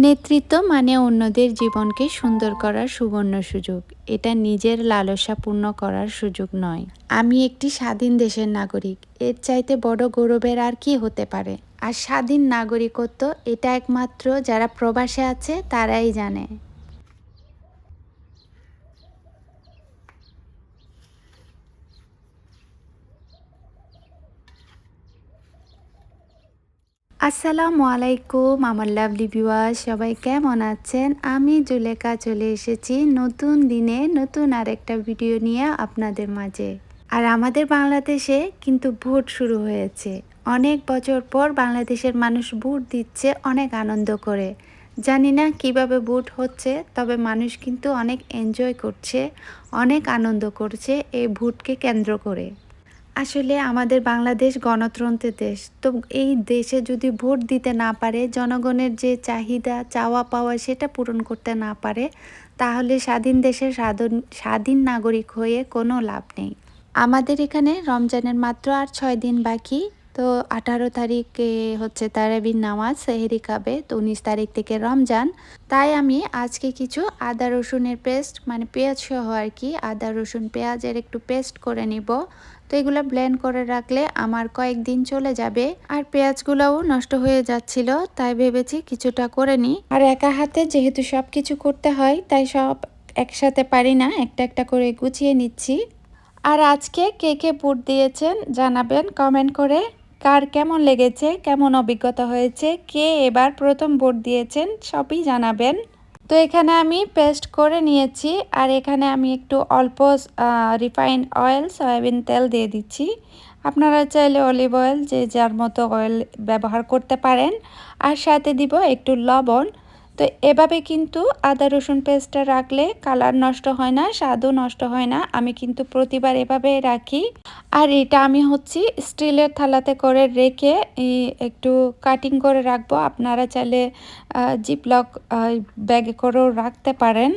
নেতৃত্ব মানে অন্যদের জীবনকে সুন্দর করার সুবর্ণ সুযোগ। এটা নিজের লালসা পূর্ণ করার সুযোগ নয়। আমি একটি স্বাধীন দেশের নাগরিক, এর চাইতে বড় গৌরবের আর কি হতে পারে। আর স্বাধীন নাগরিকত্ব এটা একমাত্র যারা প্রবাসে আছে তারাই জানে। আসসালামু আলাইকুম আমার লাভলি ভিউয়ার্স, সবাই কেমন আছেন? আমি জুলেখা চলে এসেছি নতুন দিনে নতুন আরেকটা ভিডিও নিয়ে আপনাদের মাঝে। আর আমাদের বাংলাদেশে কিন্তু ভোট শুরু হয়েছে। অনেক বছর পর বাংলাদেশের মানুষ ভোট দিচ্ছে অনেক আনন্দ করে। জানি না কিভাবে ভোট হচ্ছে, তবে মানুষ কিন্তু অনেক এনজয় করছে, অনেক আনন্দ করছে এই ভোটকে কেন্দ্র করে। আসলে আমাদের বাংলাদেশ গণতন্ত্রের দেশ, তো এই দেশে যদি ভোট দিতে না পারে, জনগণের যে চাহিদা চাওয়া পাওয়া সেটা পূরণ করতে না পারে, তাহলে স্বাধীন দেশের স্বাধীন নাগরিক হয়ে কোনো লাভ নেই। আমাদের এখানে রমজানের মাত্র আর 6 দিন বাকি। তো 18 তারিখে হচ্ছে তারাবির নামাজ, সেহরি খাবে। তো 19 তারিখ থেকে রমজান। তাই আমি আজকে কিছু আদা রসুনের পেস্ট, মানে পেঁয়াজ সহ আর কি, আদা রসুন পেঁয়াজের একটু পেস্ট করে নিব। তো এগুলো ব্লেন্ড করে রাখলে আমার কয়েকদিন চলে যাবে। আর পেঁয়াজগুলোও নষ্ট হয়ে যাচ্ছিল, তাই ভেবেছি কিছুটা করে নিই। আর একা হাতে যেহেতু সব কিছু করতে হয়, তাই সব একসাথে পারি না, একটা একটা করে গুছিয়ে নিচ্ছি। আর আজকে কে কে ভোট দিয়েছেন জানাবেন কমেন্ট করে। কার কেমন লেগেছে, কেমন অভিজ্ঞতা হয়েছে, কে এবার প্রথম ভোট দিয়েছেন সবই জানাবেন। তো এখানে আমি পেস্ট করে নিয়েছি। আর এখানে আমি একটু অল্প রিফাইন্ড অয়েল, সয়াবিন তেল দিয়ে দিচ্ছি। আপনারা চাইলে অলিভ অয়েল, যে যার মতো অয়েল ব্যবহার করতে পারেন। আর সাথে দিব একটু লবণ। তো এভাবে কিন্তু আদা রসুন পেস্টটা রাখলে কালার নষ্ট হয় না, স্বাদও নষ্ট হয় না। আমি কিন্তু প্রতিবার এভাবে রাখি। আর এটা আমি হচ্ছে স্টিলের থালাতে করে রেখে একটু কাটিং করে রাখবো। আপনারা চাইলে জিপলক ব্যাগে করেও রাখতে পারেন,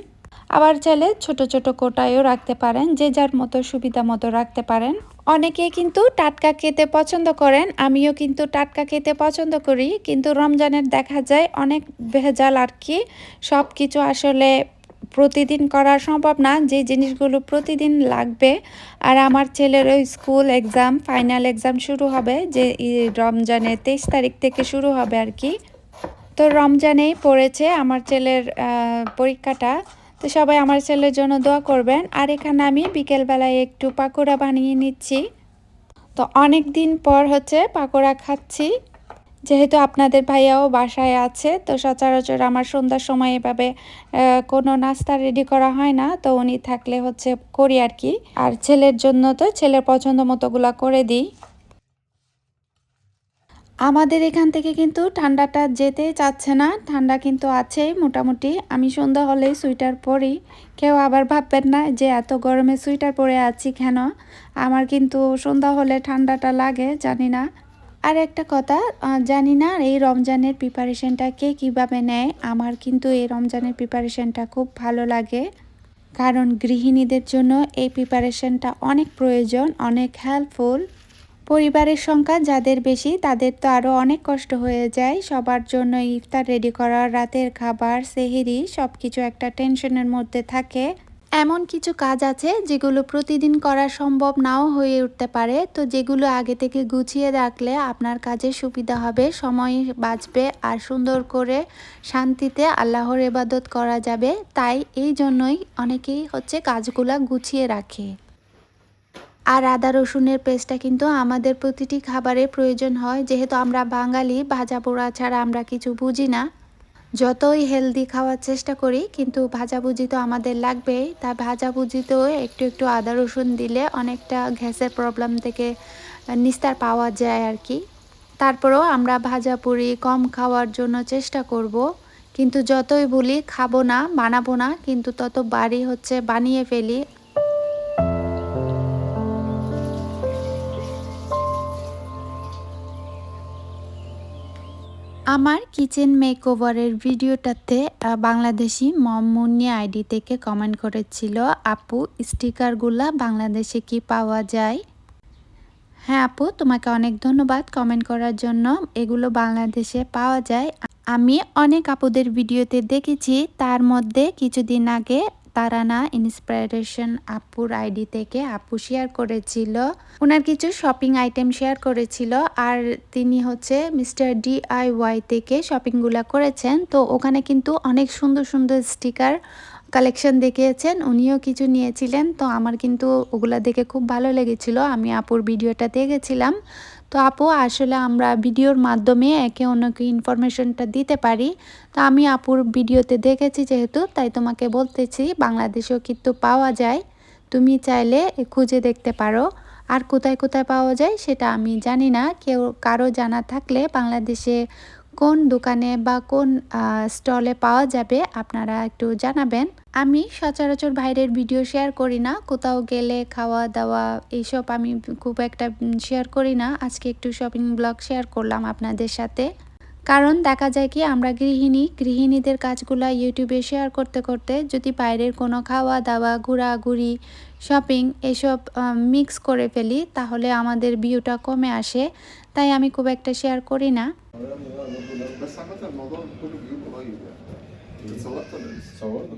আবার চাইলে ছোট ছোট কোটায়ও রাখতে পারেন, যে যার মতো সুবিধা মতো রাখতে পারেন। অনেকে কিন্তু টাটকা খেতে পছন্দ করেন, আমিও কিন্তু টাটকা খেতে পছন্দ করি, কিন্তু রমজানের দেখা যায় অনেক ভেজাল আর কি। সব কিছু আসলে প্রতিদিন করা সম্ভব না, যে জিনিসগুলো প্রতিদিন লাগবে। আর আমার ছেলেরও স্কুল এক্সাম, ফাইনাল এক্সাম শুরু হবে, যে রমজানের 23 তারিখ থেকে শুরু হবে আর কি। তো রমজানেই পড়েছে আমার ছেলের পরীক্ষাটা। তো সবাই আমার ছেলের জন্য দোয়া করবেন। আর এখানে আমি বিকেলবেলায় একটু পাকোড়া বানিয়ে নিচ্ছি। তো অনেক দিন পর হচ্ছে পাকোড়া খাচ্ছি, যেহেতু আপনাদের ভাইয়াও বাসায় আছে। তো সচরাচর আমার সন্ধ্যার সময় এভাবে কোনো নাস্তা রেডি করা হয় না, তো উনি থাকলে হচ্ছে করি আর কি। আর ছেলের জন্য তো ছেলের পছন্দ মতোগুলা করে দিই। আমাদের এখান থেকে কিন্তু ঠান্ডাটা যেতে চাচ্ছে না, ঠান্ডা কিন্তু আছেই মোটামুটি। আমি সন্ধ্যা হলেই সোয়েটার পরি। কেউ আবার ভাববেন না যে এত গরমে সোয়েটার পরে আছি কেন। আমার কিন্তু সন্ধ্যা হলে ঠান্ডাটা লাগে, জানি না। আর একটা কথা, জানি না এই রমজানের প্রিপারেশনটা কে কীভাবে নেয়। আমার কিন্তু এই রমজানের প্রিপারেশনটা খুব ভালো লাগে, কারণ গৃহিণীদের জন্য এই প্রিপারেশনটা অনেক প্রয়োজন, অনেক হেল্পফুল। পরিবারের সংখ্যা যাদের বেশি তাদের তো আরও অনেক কষ্ট হয়ে যায়। সবার জন্য ইফতার রেডি করা, রাতের খাবার, সেহরি সব কিছু একটা টেনশনের মধ্যে থাকে। এমন কিছু কাজ আছে যেগুলো প্রতিদিন করা সম্ভব নাও হয়ে উঠতে পারে, তো যেগুলো আগে থেকে গুছিয়ে রাখলে আপনার কাজে সুবিধা হবে, সময় বাঁচবে, আর সুন্দর করে শান্তিতে আল্লাহর ইবাদত করা যাবে। তাই এই জন্যই অনেকেই হচ্ছে কাজগুলা গুছিয়ে রাখে। আর আদা রসুনের পেস্টটা কিন্তু আমাদের প্রতিটি খাবারে প্রয়োজন হয়, যেহেতু আমরা বাঙালি, ভাজা পোড়া ছাড়া আমরা কিছু বুঝি না। যতই হেলদি খাওয়ার চেষ্টা করি, কিন্তু ভাজাভুজি তো আমাদের লাগবেই। তা ভাজাভুজিতেও একটু একটু আদা রসুন দিলে অনেকটা গ্যাসের প্রবলেম থেকে নিস্তার পাওয়া যায় আর কি। তারপরেও আমরা ভাজা পুরি কম খাওয়ার জন্য চেষ্টা করব, কিন্তু যতই বলি খাবো না, বানাবো না, কিন্তু তত বাড়ি হচ্ছে বানিয়ে ফেলি। আমার কিচেন মেকওভারের ভিডিওটাতে বাংলাদেশি মমমুন্নি আইডি থেকে কমেন্ট করেছিল, আপু স্টিকারগুলা বাংলাদেশে কি পাওয়া যায়? হ্যাঁ আপু, তোমাকে অনেক ধন্যবাদ কমেন্ট করার জন্য। এগুলো বাংলাদেশে পাওয়া যায়। আমি অনেক আপুদের ভিডিওতে দেখেছি, তার মধ্যে কিছুদিন আগে তারানা ইন্সপিরেশন আপুর আইডি থেকে আপু শেয়ার করেছিল, ওনার কিছু শপিং আইটেম শেয়ার করেছিল। আর তিনি হচ্ছে মিস্টার DIY থেকে শপিংগুলো করেছেন। তো ওখানে কিন্তু অনেক সুন্দর সুন্দর স্টিকার কালেকশন দেখিয়েছেন, উনিও কিছু নিয়েছিলেন। তো আমার কিন্তু ওগুলা দেখে খুব ভালো লেগেছিল, আমি আপুর ভিডিওটা দেখেছিলাম। তো আপু আসলে আমরা ভিডিওর মাধ্যমে একে অন্যকে ইনফরমেশনটা দিতে পারি। তো আমি আপুর ভিডিওতে দেখেছি যেহেতু, তাই তোমাকে বলতেছি বাংলাদেশেও কিন্তু পাওয়া যায়, তুমি চাইলে খুঁজে দেখতে পারো। আর কোথায় কোথায় পাওয়া যায় সেটা আমি জানি না, কেউ কারো জানা থাকলে বাংলাদেশে কোন দোকানে বা কোন স্টলে পাওয়া যাবে আপনারা একটু জানাবেন। আমি সচরাচর বাইরের ভিডিও শেয়ার করি না, কোথাও গেলে খাওয়া দাওয়া এইসব আমি খুব একটা শেয়ার করি না। আজকে একটু শপিং ব্লগ শেয়ার করলাম আপনাদের সাথে, কারণ দেখা যায় কি আমরা গৃহিণীদের কাজগুলো ইউটিউবে শেয়ার করতে করতে যদি বাইরের কোনো খাওয়া দাওয়া ঘোরাঘুরি শপিং এসব মিক্স করে ফেলি তাহলে আমাদের ভিউটা কমে আসে, তাই আমি খুব একটা শেয়ার করি না। بس عامة الموضوع كله بيجيب قريب يعني اتصورت ولا لسه؟ صورت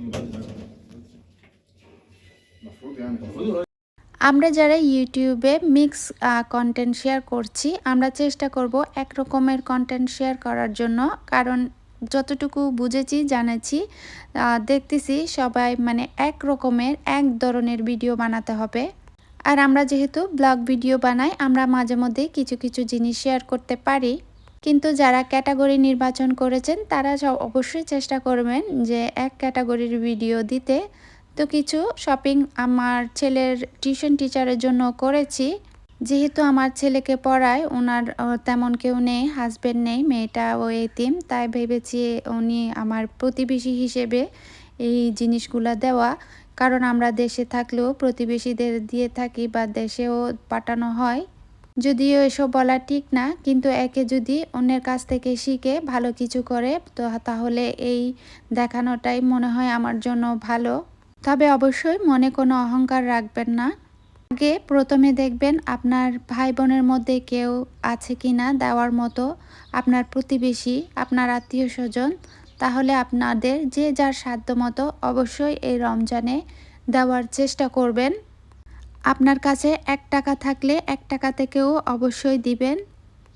المفروض يعني আমরা যারা ইউটিউবে মিক্স কন্টেন্ট শেয়ার করছি, আমরা চেষ্টা করব এক রকমের কন্টেন্ট শেয়ার করার জন্য, কারণ যতটুকু বুঝেছি জানেছি দেখতেছি সবাই মানে এক রকমের এক ধরনের ভিডিও বানাতে হবে। আর আমরা যেহেতু ব্লগ ভিডিও বানাই, আমরা মাঝে মধ্যে কিছু কিছু জিনিস শেয়ার করতে পারি। কিন্তু যারা ক্যাটাগরি নির্বাচন করেছেন তারা অবশ্যই চেষ্টা করবেন যে এক ক্যাটাগরির ভিডিও দিতে। তো কিছু শপিং আমার ছেলের টিউশন টিচারের জন্য করেছি, যেহেতু আমার ছেলেকে পড়ায়, ওনার তেমন কেউ নেই, হাজব্যান্ড নেই, মেয়েটা ও এতিম, তাই ভেবেছি উনি আমার প্রতিবেশী হিসেবে এই জিনিসগুলো দেওয়া। কারণ আমরা দেশে থাকলেও প্রতিবেশীদের দিয়ে থাকি বা দেশেও পাঠানো হয়, যদিও এসব বলা ঠিক না, কিন্তু একে যদি অন্যের কাছ থেকে শিখে ভালো কিছু করে তো তাহলে এই দেখানোটাই মনে হয় আমার জন্য ভালো। তবে অবশ্যই মনে কোনো অহংকার রাখবেন না। আগে প্রথমে দেখবেন আপনার ভাই বোনের মধ্যে কেউ আছে কি না দেওয়ার মতো, আপনার প্রতিবেশী, আপনার আত্মীয় স্বজন, তাহলে আপনাদের যে যার সাধ্য মতো অবশ্যই এই রমজানে দেওয়ার চেষ্টা করবেন। আপনার কাছে 1 টাকা থাকলে 1 টাকা থেকেও অবশ্যই দিবেন।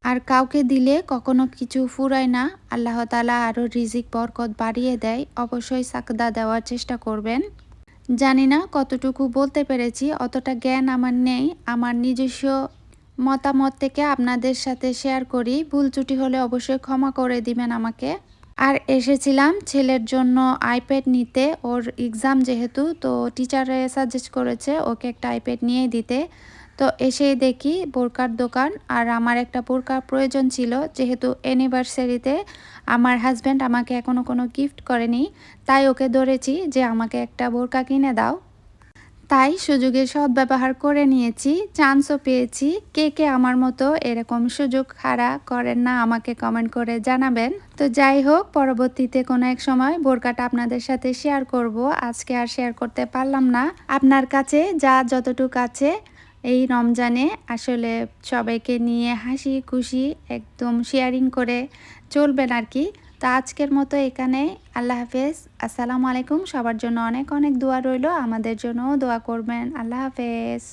আর কাউকে দিলে কখনো কিছু ফুরায় না, আল্লাহ তাআলা আরও রিজিক বরকত বাড়িয়ে দেয়, অবশ্যই সাকদা দেওয়ার চেষ্টা করবেন। জানি না কতটুকু বলতে পেরেছি, অতটা জ্ঞান আমার নেই, আমার নিজস্ব মতামত থেকে আপনাদের সাথে শেয়ার করি, ভুল ত্রুটি হলে অবশ্যই ক্ষমা করে দিবেন আমাকে। আর এসেছিলাম ছেলের জন্য আইপ্যাড নিতে, ওর এক্সাম যেহেতু, তো টিচারে সাজেস্ট করেছে ওকে একটা আইপ্যাড নিয়ে দিতে। তো এসেই দেখি বোরকার দোকান, আর আমার একটা বোরকার প্রয়োজন ছিল, যেহেতু অ্যানিভার্সারিতে আমার হাজব্যান্ড আমাকে এখনও কোনো গিফট করেনি, তাই ওকে ধরেছি যে আমাকে একটা বোরকা কিনে দাও। তাই সুযোগের সদ্ব্যবহার করে নিয়েছি, চান্সও পেয়েছি। কে কে আমার মতো এরকম সুযোগ হারা করেন না আমাকে কমেন্ট করে জানাবেন। তো যাই হোক, পরবর্তীতে কোনো এক সময় বোরকাটা আপনাদের সাথে শেয়ার করব, আজকে আর শেয়ার করতে পারলাম না। আপনার কাছে যা যতটুকু আছে এই রমজানে আসলে সবাইকে নিয়ে হাসি খুশি একদম শেয়ারিং করে চলবেন আর কি। তো আজকের মতো এখানে, আল্লাহ হাফেজ, আসসালামু আলাইকুম। সবার জন্য অনেক অনেক দোয়া রইল, আমাদের জন্যও দোয়া করবেন। আল্লাহ হাফেজ।